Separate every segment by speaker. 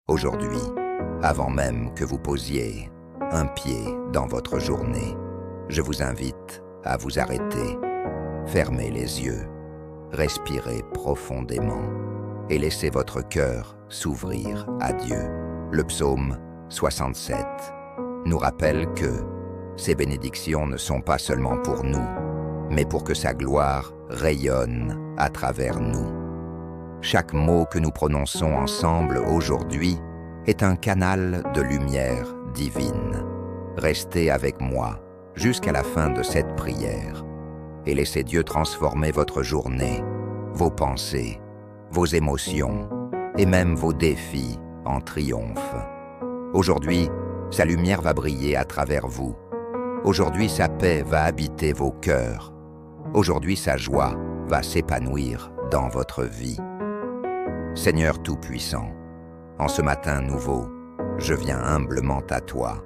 Speaker 1: Aujourd'hui, avant même que vous posiez un pied dans votre journée, je vous invite à vous arrêter, fermez les yeux, respirez profondément et laissez votre cœur s'ouvrir à Dieu. Le psaume 67 nous rappelle que ces bénédictions ne sont pas seulement pour nous, mais pour que sa gloire rayonne à travers nous. Chaque mot que nous prononçons ensemble aujourd'hui est un canal de lumière divine. Restez avec moi jusqu'à la fin de cette prière et laissez Dieu transformer votre journée, vos pensées, vos émotions et même vos défis en triomphe. Aujourd'hui, sa lumière va briller à travers vous. Aujourd'hui, sa paix va habiter vos cœurs. Aujourd'hui, sa joie va s'épanouir dans votre vie. Seigneur Tout-Puissant, en ce matin nouveau, je viens humblement à toi.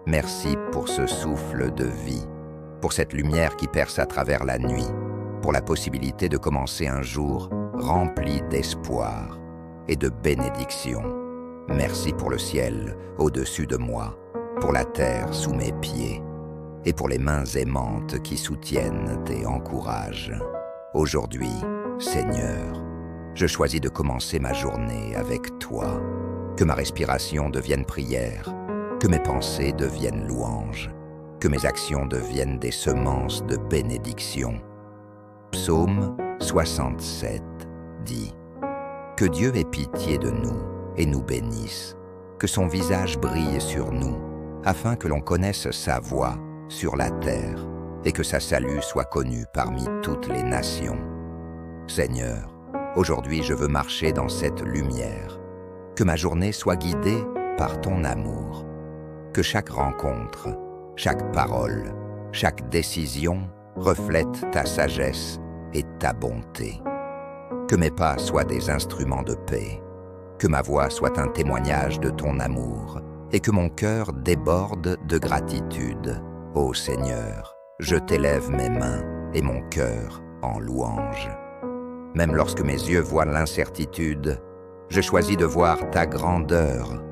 Speaker 1: Merci pour ce souffle de vie, pour cette lumière qui perce à travers la nuit, pour la possibilité de commencer un jour rempli d'espoir et de bénédiction. Merci pour le ciel au-dessus de moi, pour la terre sous mes pieds, et pour les mains aimantes qui soutiennent et encouragent. Aujourd'hui, Seigneur, je choisis de commencer ma journée avec toi, que ma respiration devienne prière, que mes pensées deviennent louanges, que mes actions deviennent des semences de bénédiction. Psaume 67 dit « Que Dieu ait pitié de nous et nous bénisse, que son visage brille sur nous, afin que l'on connaisse sa voie sur la terre et que sa salut soit connu parmi toutes les nations. Seigneur, aujourd'hui je veux marcher dans cette lumière, que ma journée soit guidée par ton amour, que chaque rencontre, chaque parole, chaque décision reflète ta sagesse et ta bonté. Que mes pas soient des instruments de paix, que ma voix soit un témoignage de ton amour et que mon cœur déborde de gratitude. Ô Seigneur, je t'élève mes mains et mon cœur en louange. Même lorsque mes yeux voient l'incertitude, je choisis de voir ta grandeur.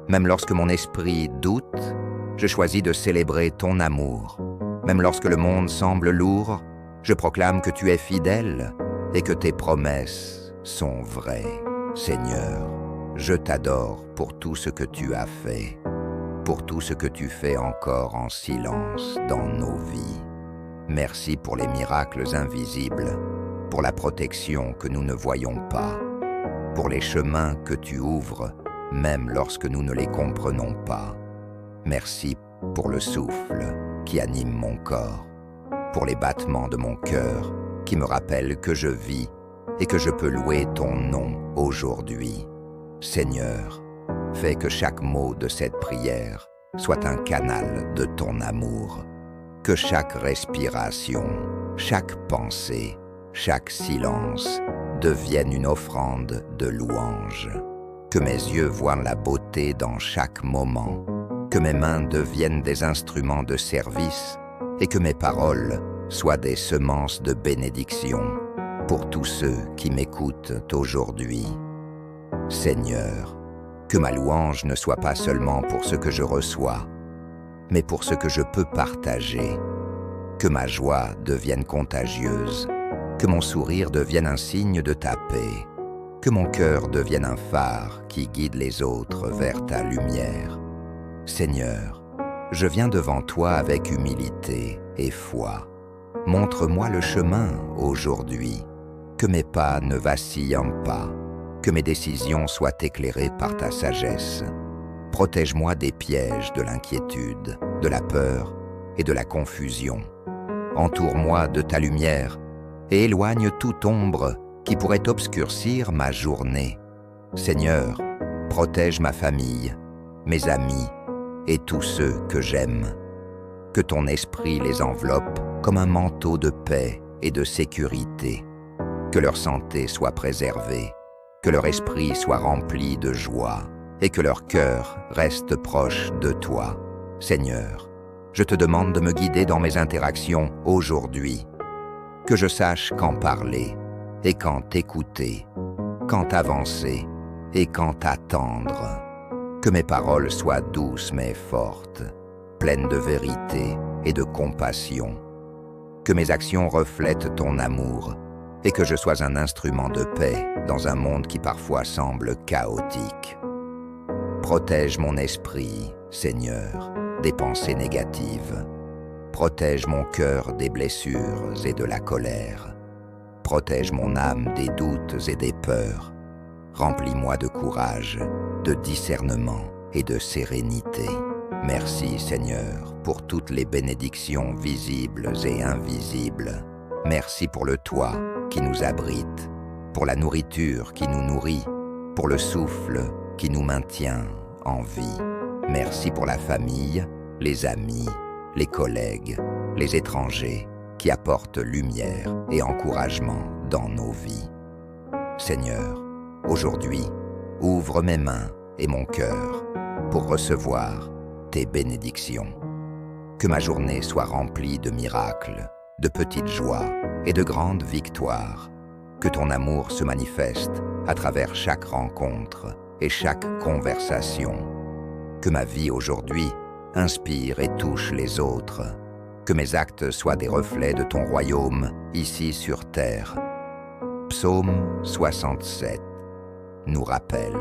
Speaker 1: Même lorsque mon esprit doute, je choisis de célébrer ton amour. Même lorsque le monde semble lourd, je proclame que tu es fidèle et que tes promesses sont vraies. Seigneur, je t'adore pour tout ce que tu as fait, pour tout ce que tu fais encore en silence dans nos vies. Merci pour les miracles invisibles, pour la protection que nous ne voyons pas, pour les chemins que tu ouvres, même lorsque nous ne les comprenons pas. Merci pour le souffle qui anime mon corps, pour les battements de mon cœur qui me rappellent que je vis et que je peux louer ton nom aujourd'hui. Seigneur, fais que chaque mot de cette prière soit un canal de ton amour, que chaque respiration, chaque pensée, chaque silence devienne une offrande de louange, que mes yeux voient la beauté dans chaque moment, que mes mains deviennent des instruments de service et que mes paroles soient des semences de bénédiction pour tous ceux qui m'écoutent aujourd'hui. Seigneur, que ma louange ne soit pas seulement pour ce que je reçois, mais pour ce que je peux partager, que ma joie devienne contagieuse, que mon sourire devienne un signe de ta paix, que mon cœur devienne un phare qui guide les autres vers ta lumière. Seigneur, je viens devant toi avec humilité et foi. Montre-moi le chemin aujourd'hui, que mes pas ne vacillent pas, que mes décisions soient éclairées par ta sagesse. Protège-moi des pièges de l'inquiétude, de la peur et de la confusion. Entoure-moi de ta lumière et éloigne toute ombre qui pourrait obscurcir ma journée. Seigneur, protège ma famille, mes amis et tous ceux que j'aime. Que ton esprit les enveloppe comme un manteau de paix et de sécurité. Que leur santé soit préservée, que leur esprit soit rempli de joie et que leur cœur reste proche de toi. Seigneur, je te demande de me guider dans mes interactions aujourd'hui, que je sache quand parler et quand écouter, quand avancer et quant à tendre. Que mes paroles soient douces mais fortes, pleines de vérité et de compassion. Que mes actions reflètent ton amour et que je sois un instrument de paix dans un monde qui parfois semble chaotique. Protège mon esprit, Seigneur, des pensées négatives. Protège mon cœur des blessures et de la colère. Protège mon âme des doutes et des peurs. Remplis-moi de courage, de discernement et de sérénité. Merci, Seigneur, pour toutes les bénédictions visibles et invisibles. Merci pour le toit qui nous abrite, pour la nourriture qui nous nourrit, pour le souffle qui nous maintient en vie. Merci pour la famille, les amis, les collègues, les étrangers qui apportent lumière et encouragement dans nos vies. Seigneur, aujourd'hui, ouvre mes mains et mon cœur pour recevoir tes bénédictions. Que ma journée soit remplie de miracles, de petites joies et de grandes victoires. Que ton amour se manifeste à travers chaque rencontre et chaque conversation. Que ma vie aujourd'hui inspire et touche les autres. Que mes actes soient des reflets de ton royaume ici sur terre. Psaume 67 nous rappelle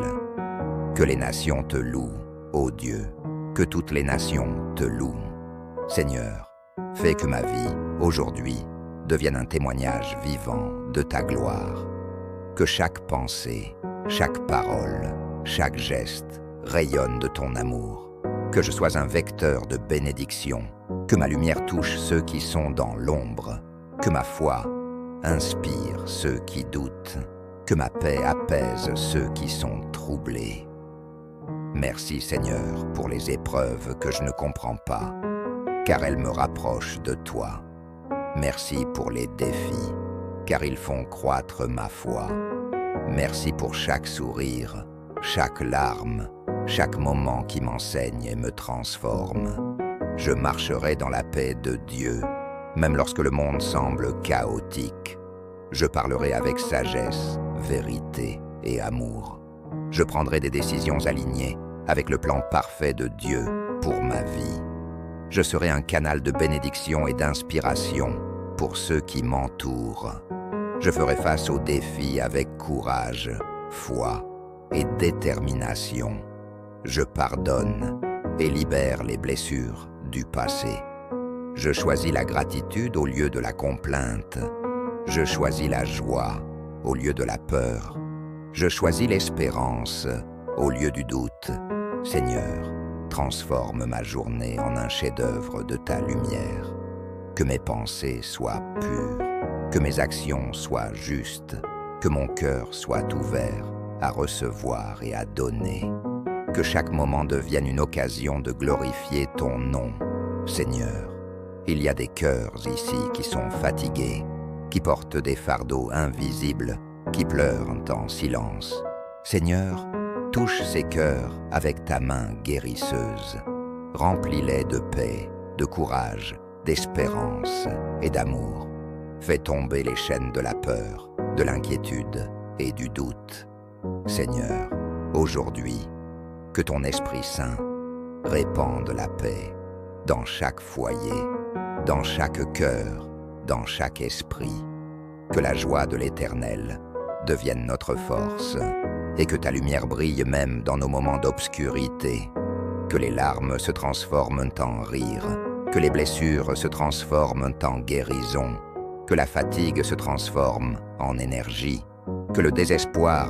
Speaker 1: que les nations te louent, ô Dieu, que toutes les nations te louent. Seigneur, fais que ma vie, aujourd'hui, devienne un témoignage vivant de ta gloire. Que chaque pensée, chaque parole, chaque geste rayonne de ton amour. Que je sois un vecteur de bénédiction. Que ma lumière touche ceux qui sont dans l'ombre. Que ma foi inspire ceux qui doutent. Que ma paix apaise ceux qui sont troublés. Merci Seigneur pour les épreuves que je ne comprends pas, car elles me rapprochent de toi. Merci pour les défis, car ils font croître ma foi. Merci pour chaque sourire, chaque larme, chaque moment qui m'enseigne et me transforme. Je marcherai dans la paix de Dieu, même lorsque le monde semble chaotique. Je parlerai avec sagesse, vérité et amour. Je prendrai des décisions alignées avec le plan parfait de Dieu pour ma vie. Je serai un canal de bénédiction et d'inspiration pour ceux qui m'entourent. Je ferai face aux défis avec courage, foi et détermination. Je pardonne et libère les blessures du passé. Je choisis la gratitude au lieu de la complainte. Je choisis la joie au lieu de la peur. Je choisis l'espérance au lieu du doute. Seigneur, transforme ma journée en un chef-d'œuvre de ta lumière. Que mes pensées soient pures, que mes actions soient justes, que mon cœur soit ouvert à recevoir et à donner. Que chaque moment devienne une occasion de glorifier ton nom. Seigneur, il y a des cœurs ici qui sont fatigués, qui portent des fardeaux invisibles, qui pleurent en silence. Seigneur, touche ces cœurs avec ta main guérisseuse. Remplis-les de paix, de courage, d'espérance et d'amour. Fais tomber les chaînes de la peur, de l'inquiétude et du doute. Seigneur, aujourd'hui, que ton Esprit Saint répande la paix dans chaque foyer, dans chaque cœur, dans chaque esprit. Que la joie de l'Éternel devienne notre force et que ta lumière brille même dans nos moments d'obscurité. Que les larmes se transforment en rire, que les blessures se transforment en guérison, que la fatigue se transforme en énergie, que le désespoir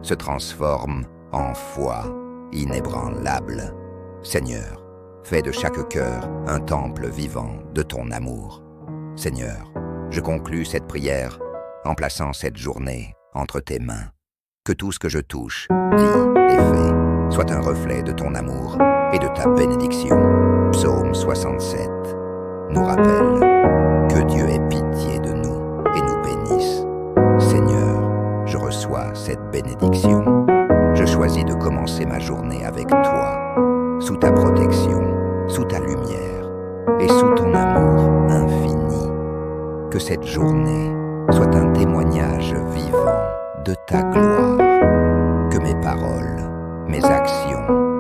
Speaker 1: se transforme en foi inébranlable. Seigneur, fais de chaque cœur un temple vivant de ton amour. Seigneur, je conclus cette prière en plaçant cette journée entre tes mains. Que tout ce que je touche, dis et fais soit un reflet de ton amour et de ta bénédiction. Psaume 67 nous rappelle que Dieu ait pitié de nous et nous bénisse. Seigneur, je reçois cette bénédiction. Je choisis de commencer ma journée avec toi, sous ta protection, sous ta lumière et sous ton amour infini. Que cette journée soit un témoignage vivant de ta gloire. Que mes paroles, mes actions,